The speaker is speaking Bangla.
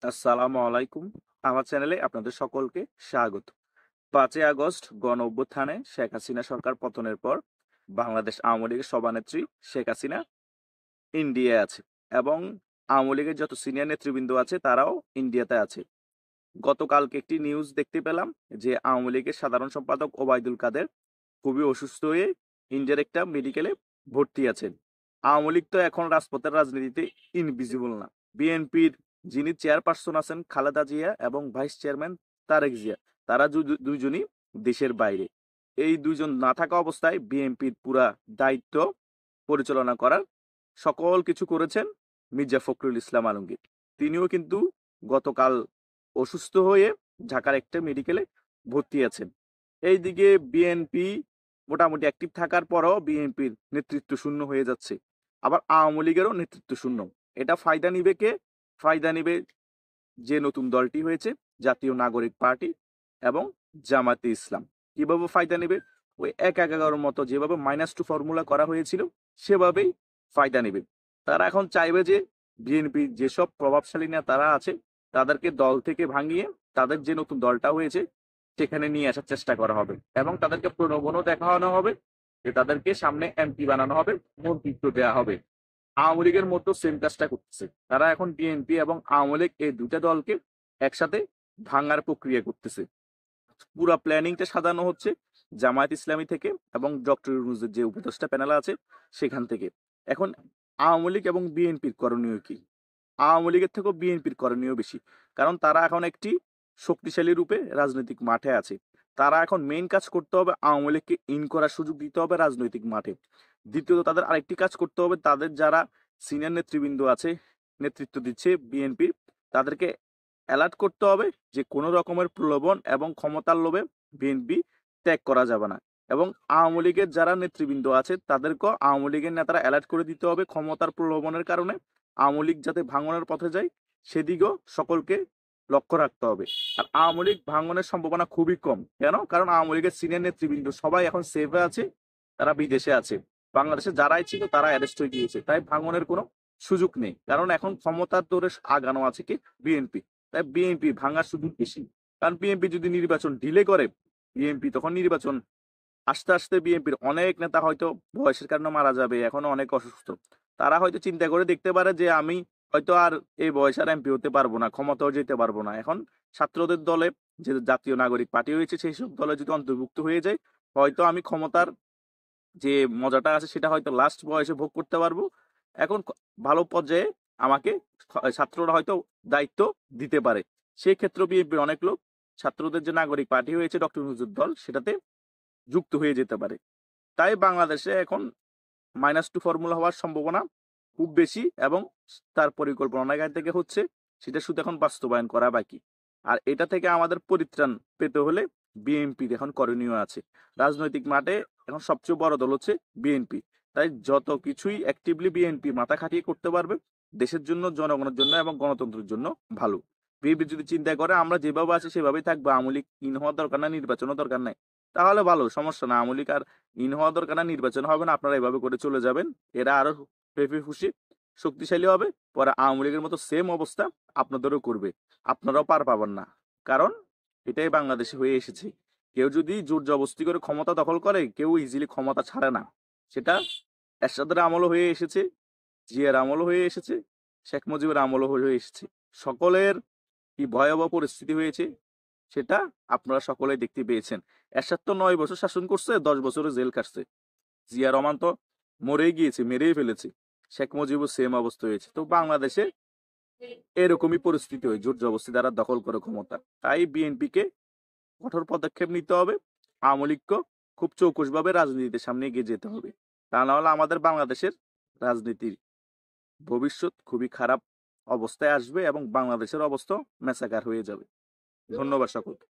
আসসালামু আলাইকুম। আমার চ্যানেলে আপনাদের সকলকে স্বাগত। ৫ই আগস্ট গণ-অভ্যুত্থানে শেখ হাসিনা সরকার পতনের পর বাংলাদেশ আওয়ামী লীগের সভানেত্রী শেখ হাসিনা ইন্ডিয়ায় আছে এবং আওয়ামী লীগের যত সিনিয়র নেতৃবৃন্দ আছে তারাও ইন্ডিয়াতে আছে। গতকালকে একটি নিউজ দেখতে পেলাম যে আওয়ামী লীগের সাধারণ সম্পাদক ওবায়দুল কাদের খুবই অসুস্থ হয়ে ইন্ডিয়ার একটা মেডিকেলে ভর্তি আছেন। আওয়ামী লীগ তো এখন রাজপথের রাজনীতিতে ইনভিজিবল না। বিএনপির যিনি চেয়ারপারসন আছেন খালেদা জিয়া এবং ভাইস চেয়ারম্যান তারেক জিয়া, তারা দুইজনই দেশের বাইরে। এই দুইজন না থাকা অবস্থায় বিএনপির পুরা দায়িত্ব পরিচালনা করার সকল কিছু করেছেন মির্জা ফখরুল ইসলাম আলমগীর। তিনিও কিন্তু গতকাল অসুস্থ হয়ে ঢাকার একটা মেডিকেলে ভর্তি আছেন। এইদিকে বিএনপি মোটামুটি অ্যাক্টিভ থাকার পরও বিএনপির নেতৃত্ব শূন্য হয়ে যাচ্ছে। আবার আওয়ামী লীগেরও নেতৃত্ব শূন্য। এটা ফায়দা নিবে কে? ফায়দা নিবে যে নতুন দলটি হয়েছে জাতীয় নাগরিক পার্টি এবং জামাতে ইসলাম। কিভাবে ফায়দা নেবে? ওই ১/১১ মতো যেভাবে -2 ফর্মুলা করা হয়েছিল সেভাবেই ফায়দা নেবে। তারা এখন চাইবে যে বিএনপি যেসব প্রভাবশালী নেতারা আছে তাদেরকে দল থেকে ভাঙিয়ে তাদের যে নতুন দলটা হয়েছে সেখানে নিয়ে আসার চেষ্টা করা হবে এবং তাদেরকে প্রলোভনও দেখানো হবে যে তাদেরকে সামনে এমপি বানানো হবে, মন্ত্রিত্ব দেওয়া হবে। আওয়ামী লীগের মতো সেম কাজটা করতেছে। তারা এখন বিএনপি এবং আওয়ামী লীগ এই দুইটা দলকে একসাথে ভাঙার প্রক্রিয়া করতেছে। পুরা প্ল্যানিংটা সাজানো হচ্ছে জামায়াত ইসলামী থেকে এবং ডক্টর ইউনূসের যে উপদেষ্টা প্যানেল আছে সেখান থেকে। এখন আওয়ামী লীগ এবং বিএনপির করণীয় কি? আওয়ামী লীগের থেকেও বিএনপির করণীয় বেশি। কারণ তারা এখন একটি শক্তিশালী রূপে রাজনৈতিক মাঠে আছে। তারা এখন মেইন কাজ করতে হবে আওয়ামী লীগকে ইন করার সুযোগ দিতে হবে রাজনৈতিক মাঠে। দ্বিতীয়ত তাদের আরেকটি কাজ করতে হবে তাদের যারা সিনিয়র নেতৃবৃন্দ আছে, নেতৃত্ব দিচ্ছে বিএনপির, তাদেরকে অ্যালার্ট করতে হবে যে কোনো রকমের প্রলোভন এবং ক্ষমতার লোভে বিএনপি ত্যাগ করা যাবে না। এবং আওয়ামী লীগের যারা নেতৃবৃন্দ আছে তাদেরকেও আওয়ামী লীগের নেতারা অ্যালার্ট করে দিতে হবে ক্ষমতার প্রলোভনের কারণে আওয়ামী লীগ যাতে ভাঙনের পথে যায় সেদিকেও সকলকে লক্ষ্য রাখতে হবে। আর আওয়ামী লীগ ভাঙনের সম্ভাবনা খুবই কম। কেন? কারণ আওয়ামী লীগের সিনিয়র নেতৃবৃন্দ সবাই এখন সেফে আছে, তারা বিদেশে আছে। বাংলাদেশে যারাই ছিল তারা অ্যারেস্ট হয়ে গিয়েছে। তাই ভাঙনের কোনো সুযোগ নেই। কারণ এখন ক্ষমতার দৌড়ে আগানো আছে কি বিএনপি। তাই বিএনপি ভাঙার সুযোগ বেশি। কারণ বিএনপি যদি নির্বাচন ডিলে করে, বিএনপি তখন নির্বাচন আস্তে আস্তে বিএনপির অনেক নেতা হয়তো বয়সের কারণে মারা যাবে, এখনো অনেক অসুস্থ। তারা হয়তো চিন্তা করে দেখতে পারে যে আমি হয়তো আর এই বয়সে আর এমপি হতে পারবো না, ক্ষমতাও যেতে পারবো না। এখন ছাত্রদের দলে যে জাতীয় নাগরিক পার্টি হয়েছে সেই সব দলে যদি অন্তর্ভুক্ত হয়ে যায় হয়তো আমি ক্ষমতার যে মজাটা আছে সেটা হয়তো লাস্ট বয়সে ভোগ করতে পারবো। এখন ভালো পর্যায়ে আমাকে ছাত্ররা হয়তো দায়িত্ব দিতে পারে। সেই ক্ষেত্রে বিএনপির অনেক লোক ছাত্রদের যে নাগরিক পার্টি হয়েছে ডক্টর ইউনূসের দল সেটাতে যুক্ত হয়ে যেতে পারে। তাই বাংলাদেশে এখন -2 ফর্মুলা হওয়ার সম্ভাবনা খুব বেশি এবং তার পরিকল্পনা অনেক আগে থেকে হচ্ছে। সেটা শুধু এখন বাস্তবায়ন করা বাকি। আর এটা থেকে আমাদের পরিত্রাণ পেতে হলে বিএনপির এখন করণীয় আছে। রাজনৈতিক মাঠে এখন সবচেয়ে বড় দল হচ্ছে বিএনপি। তাই যত কিছুই অ্যাক্টিভলি বিএনপি মাথা খাটিয়ে করতে পারবে দেশের জন্য, জনগণের জন্য এবং গণতন্ত্রের জন্য ভালো। বিএনপি যদি চিন্তা করে আমরা যেভাবে আছি সেভাবেই থাকবো, আওয়ামী লীগ ইন হওয়ার দরকার নাই, নির্বাচনও দরকার নাই, তাহলে ভালো, সমস্যা না। আওয়ামী লীগ আর ইন হওয়া দরকার না, নির্বাচন হবে না, আপনারা এভাবে করে চলে যাবেন। এরা আরো ফেঁপে ফুসে শক্তিশালী হবে। পরে আওয়ামী লীগের মতো সেম অবস্থা আপনাদেরও করবে। আপনারাও পার পাবেন না। কারণ এটাই বাংলাদেশে হয়ে এসেছে। কেউ যদি জোর জবরদস্তি করে ক্ষমতা দখল করে কেউ ইজিলি ক্ষমতা ছাড়ে না। সেটা এরশাদের আমলও হয়ে এসেছে, জিয়ার আমলও হয়ে এসেছে, শেখ মুজিবের আমলও হয়ে এসেছে। সকলের কি ভয়াবহ পরিস্থিতি হয়েছে সেটা আপনারা সকলেই দেখতে পেয়েছেন। এরশাদ তো ৯ বছর শাসন করছে, ১০ বছরে জেল কাটছে। জিয়া রহমান তো মরেই গিয়েছে, মেরেই ফেলেছে। শেখ মুজিবও সেম অবস্থা হয়েছে। তো বাংলাদেশে এরকমই পরিস্থিতি হয়, জোর জবরদস্তি দ্বারা দখল করে ক্ষমতা। তাই বিএনপিকে কঠোর পদক্ষেপ নিতে হবে। আওয়ামী লীগকে খুব চৌকসভাবে রাজনীতির সামনে এগিয়ে যেতে হবে। তা না হলে আমাদের বাংলাদেশের রাজনীতির ভবিষ্যৎ খুবই খারাপ অবস্থায় আসবে এবং বাংলাদেশের অবস্থা মেসাকার হয়ে যাবে। ধন্যবাদ সকলকে।